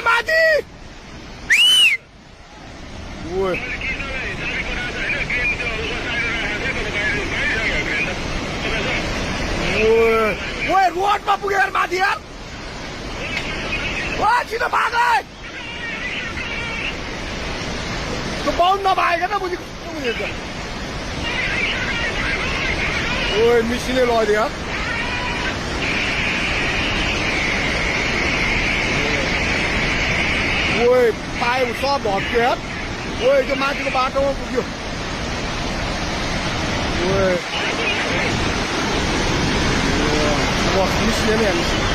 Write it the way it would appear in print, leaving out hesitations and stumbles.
माथि ओए ओए रोडमा पुगेर माथि यार ओ छिटो भाग त्यो बाउन्ड नभएको त बुझेको ओए मिसिने लगिदियो ओए पाए सब भत्क्यो यार ओए त्यो माथिको बाटोमा पुग्यो ओए मिसिने नि हामी